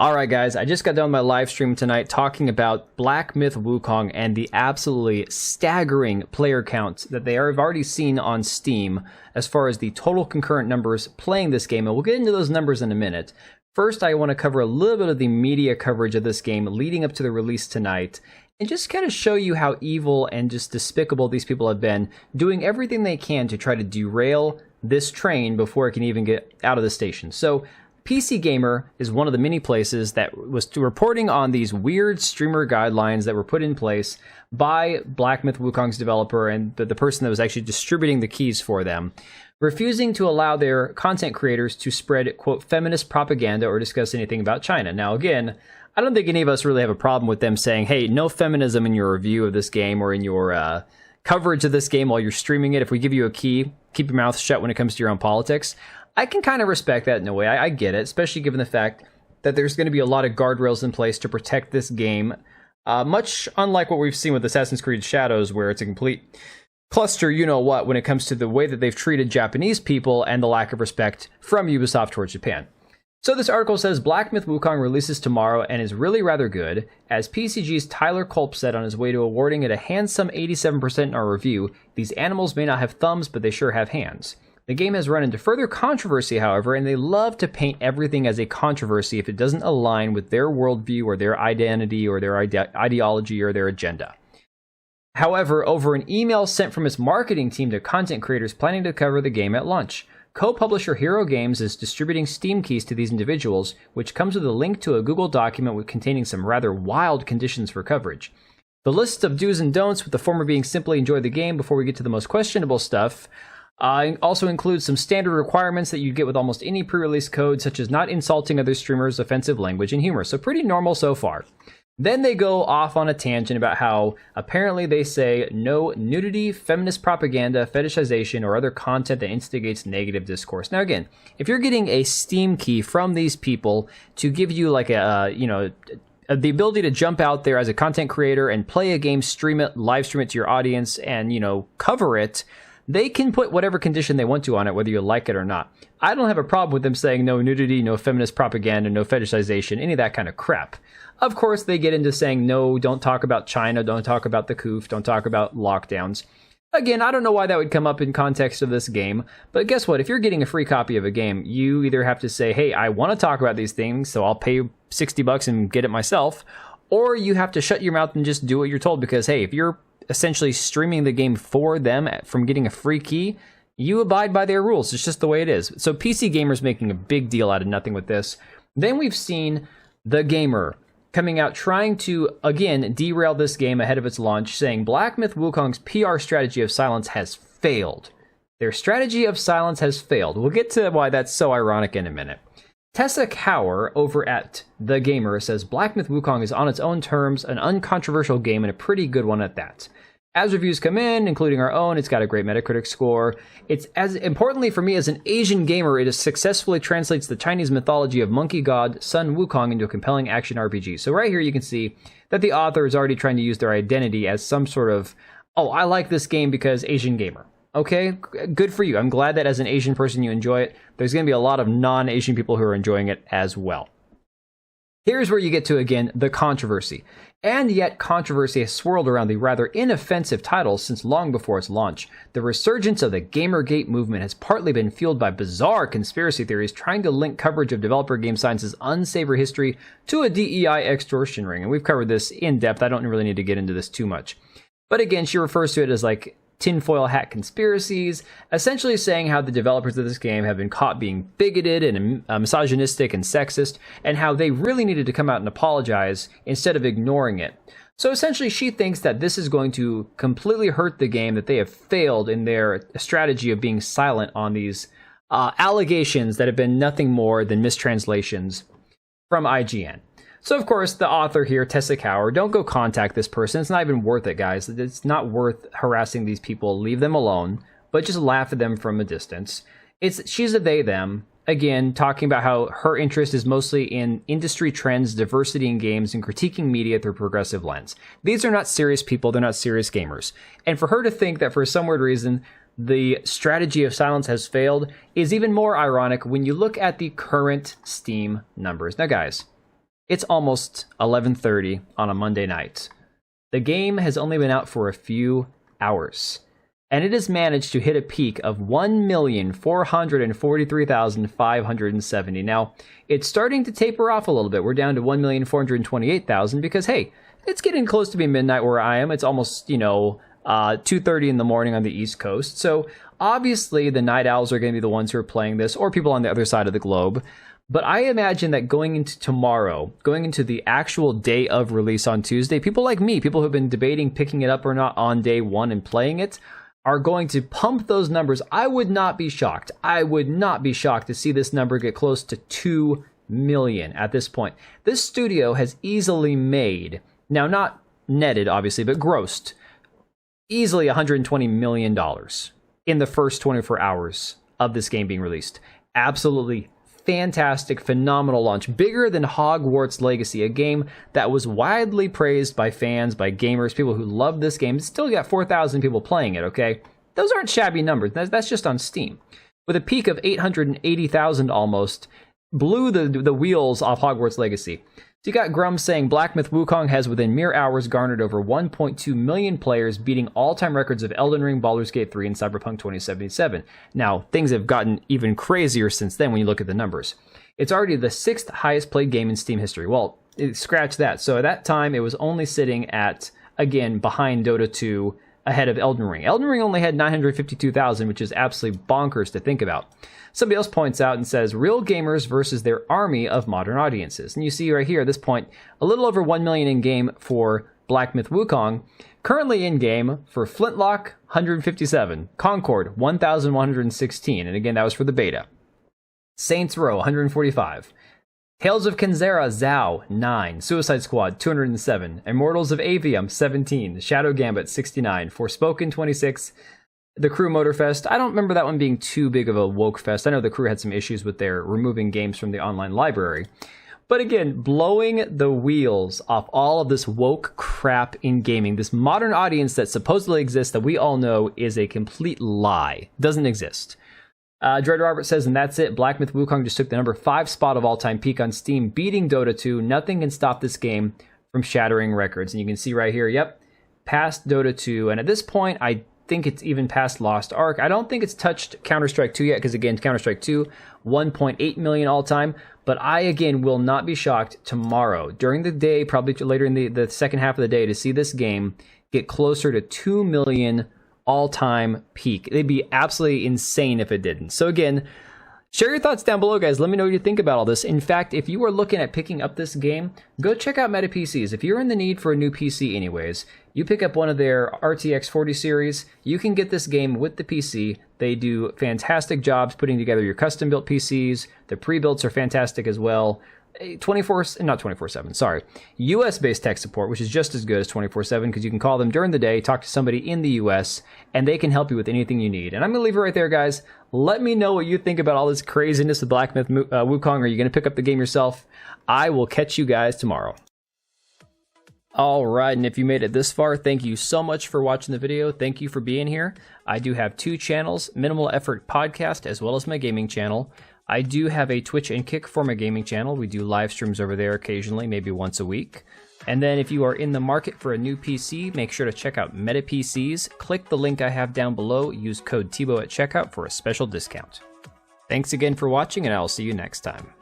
Alright guys, I just got done my live stream tonight talking about Black Myth Wukong and the absolutely staggering player counts that they have already seen on Steam as far as the total concurrent numbers playing this game, and we'll get into those numbers in a minute. First, I want to cover a little bit of the media coverage of this game leading up to the release tonight, and just kind of show you how evil and just despicable these people have been, doing everything they can to try to derail this train before it can even get out of the station. So, PC Gamer is one of the many places that was reporting on these weird streamer guidelines that were put in place by Black Myth Wukong's developer and the person that was actually distributing the keys for them, refusing to allow their content creators to spread, quote, feminist propaganda or discuss anything about China. Now, again, I don't think any of us really have a problem with them saying, hey, no feminism in your review of this game or in your coverage of this game while you're streaming it. If we give you a key, keep your mouth shut when it comes to your own politics. I can kind of respect that in a way. I get it, especially given the fact that there's going to be a lot of guardrails in place to protect this game, much unlike what we've seen with Assassin's Creed Shadows, where it's a complete cluster, you-know-what, when it comes to the way that they've treated Japanese people and the lack of respect from Ubisoft towards Japan. So this article says, Black Myth Wukong releases tomorrow and is really rather good, as PCG's Tyler Culp said on his way to awarding it a handsome 87% in our review. These animals may not have thumbs, but they sure have hands. The game has run into further controversy, however, and they love to paint everything as a controversy if it doesn't align with their worldview or their identity or their ideology or their agenda. However, over an email sent from its marketing team to content creators planning to cover the game at launch, co-publisher Hero Games is distributing Steam keys to these individuals, which comes with a link to a Google document containing some rather wild conditions for coverage. The list of do's and don'ts, with the former being simply enjoy the game before we get to the most questionable stuff, also includes some standard requirements that you get with almost any pre-release code, such as not insulting other streamers, offensive language, and humor. So pretty normal so far. Then they go off on a tangent about how apparently they say no nudity, feminist propaganda, fetishization, or other content that instigates negative discourse. Now again, if you're getting a Steam key from these people to give you like the ability to jump out there as a content creator and play a game, stream it, live stream it to your audience, and, cover it, they can put whatever condition they want to on it, whether you like it or not. I don't have a problem with them saying no nudity, no feminist propaganda, no fetishization, any of that kind of crap. Of course, they get into saying, no, don't talk about China, don't talk about the COOF, don't talk about lockdowns. Again, I don't know why that would come up in context of this game, but guess what? If you're getting a free copy of a game, you either have to say, hey, I want to talk about these things, so I'll pay $60 and get it myself, or you have to shut your mouth and just do what you're told, because, hey, if you're essentially streaming the game for them from getting a free key, you abide by their rules. It's just the way it is. So PC Gamer's making a big deal out of nothing with this. Then we've seen The Gamer coming out trying to, again, derail this game ahead of its launch, saying Black Myth Wukong's PR strategy of silence has failed. Their strategy of silence has failed. We'll get to why that's so ironic in a minute. Tessa Cower over at The Gamer says Black Myth Wukong is on its own terms an uncontroversial game and a pretty good one at that. As reviews come in, including our own, it's got a great Metacritic score. It's as importantly for me as an Asian gamer, it successfully translates the Chinese mythology of monkey god Sun Wukong into a compelling action RPG. So right here you can see that the author is already trying to use their identity as some sort of, oh, I like this game because Asian gamer. Okay, good for you. I'm glad that as an Asian person you enjoy it. There's going to be a lot of non-Asian people who are enjoying it as well. Here's where you get to, again, the controversy. And yet, controversy has swirled around the rather inoffensive title since long before its launch. The resurgence of the Gamergate movement has partly been fueled by bizarre conspiracy theories trying to link coverage of developer game science's unsavory history to a DEI extortion ring. And we've covered this in depth. I don't really need to get into this too much. But again, she refers to it as like tinfoil hat conspiracies, essentially saying how the developers of this game have been caught being bigoted and misogynistic and sexist, and how they really needed to come out and apologize instead of ignoring it. So essentially she thinks that this is going to completely hurt the game, that they have failed in their strategy of being silent on these allegations that have been nothing more than mistranslations from IGN. So, of course, the author here, Tessa Cower, don't go contact this person. It's not even worth it, guys. It's not worth harassing these people. Leave them alone, but just laugh at them from a distance. She's a they, them. Again, talking about how her interest is mostly in industry trends, diversity in games, and critiquing media through a progressive lens. These are not serious people. They're not serious gamers. And for her to think that for some weird reason the strategy of silence has failed is even more ironic when you look at the current Steam numbers. Now, guys, It's almost 11:30 on a Monday night. The game has only been out for a few hours, and it has managed to hit a peak of 1,443,570. Now, it's starting to taper off a little bit. We're down to 1,428,000 because, hey, it's getting close to be midnight where I am. It's almost, 2:30 in the morning on the East Coast. So obviously the night owls are going to be the ones who are playing this, or people on the other side of the globe. But I imagine that going into tomorrow, going into the actual day of release on Tuesday, people like me, people who have been debating picking it up or not on day one and playing it, are going to pump those numbers. I would not be shocked. I would not be shocked to see this number get close to 2 million at this point. This studio has easily made, now not netted obviously, but grossed, easily $120 million in the first 24 hours of this game being released. Absolutely fantastic, phenomenal launch. Bigger than Hogwarts Legacy, a game that was widely praised by fans, by gamers, people who love this game. It's still got 4,000 people playing it, okay? Those aren't shabby numbers. That's just on Steam. With a peak of 880,000 almost, blew the wheels off Hogwarts Legacy. So you got Grum saying Black Myth Wukong has within mere hours garnered over 1.2 million players, beating all-time records of Elden Ring, Baldur's Gate 3, and Cyberpunk 2077. Now, things have gotten even crazier since then when you look at the numbers. It's already the 6th highest played game in Steam history. Well, scratch that. So at that time, it was only sitting at, again, behind Dota 2, ahead of Elden Ring. Elden Ring only had 952,000, which is absolutely bonkers to think about. Somebody else points out and says, real gamers versus their army of modern audiences. And you see right here at this point, a little over 1 million in-game for Black Myth Wukong. Currently in-game for Flintlock, 157. Concord, 1,116. And again, that was for the beta. Saints Row, 145. Tales of Kenzera, Zhao, 9. Suicide Squad, 207. Immortals of Avium, 17. Shadow Gambit, 69. Forspoken, 26. The Crew Motorfest, I don't remember that one being too big of a woke fest. I know the Crew had some issues with their removing games from the online library. But again, blowing the wheels off all of this woke crap in gaming, this modern audience that supposedly exists that we all know is a complete lie. Doesn't exist. Dread Robert says, and that's it. Black Myth Wukong just took the number 5 spot of all-time peak on Steam, beating Dota 2. Nothing can stop this game from shattering records. And you can see right here, yep, past Dota 2. And at this point, I think it's even past Lost Ark. I don't think it's touched Counter-Strike 2 yet, because again, Counter-Strike 2, 1.8 million all-time. But I, again, will not be shocked tomorrow, during the day, probably later in the second half of the day, to see this game get closer to 2 million all-time peak. It'd be absolutely insane if it didn't. So again, share your thoughts down below, guys. Let me know what you think about all this. In fact, if you are looking at picking up this game, go check out Meta PCs. If you're in the need for a new PC anyways, you pick up one of their RTX 40 series, you can get this game with the PC. They do fantastic jobs putting together your custom-built PCs. The pre-builts are fantastic as well. Not 24/7, sorry. US-based tech support, which is just as good as 24/7, because you can call them during the day, talk to somebody in the US, and they can help you with anything you need. And I'm going to leave it right there, guys. Let me know what you think about all this craziness with Black Myth Wukong. Are you going to pick up the game yourself? I will catch you guys tomorrow. All right, and if you made it this far, thank you so much for watching the video. Thank you for being here. I do have 2 channels, Minimal Effort Podcast, as well as my gaming channel. I do have a Twitch and Kick for my gaming channel. We do live streams over there occasionally, maybe once a week. And then if you are in the market for a new PC, make sure to check out Meta PCs. Click the link I have down below. Use code TBO at checkout for a special discount. Thanks again for watching, and I'll see you next time.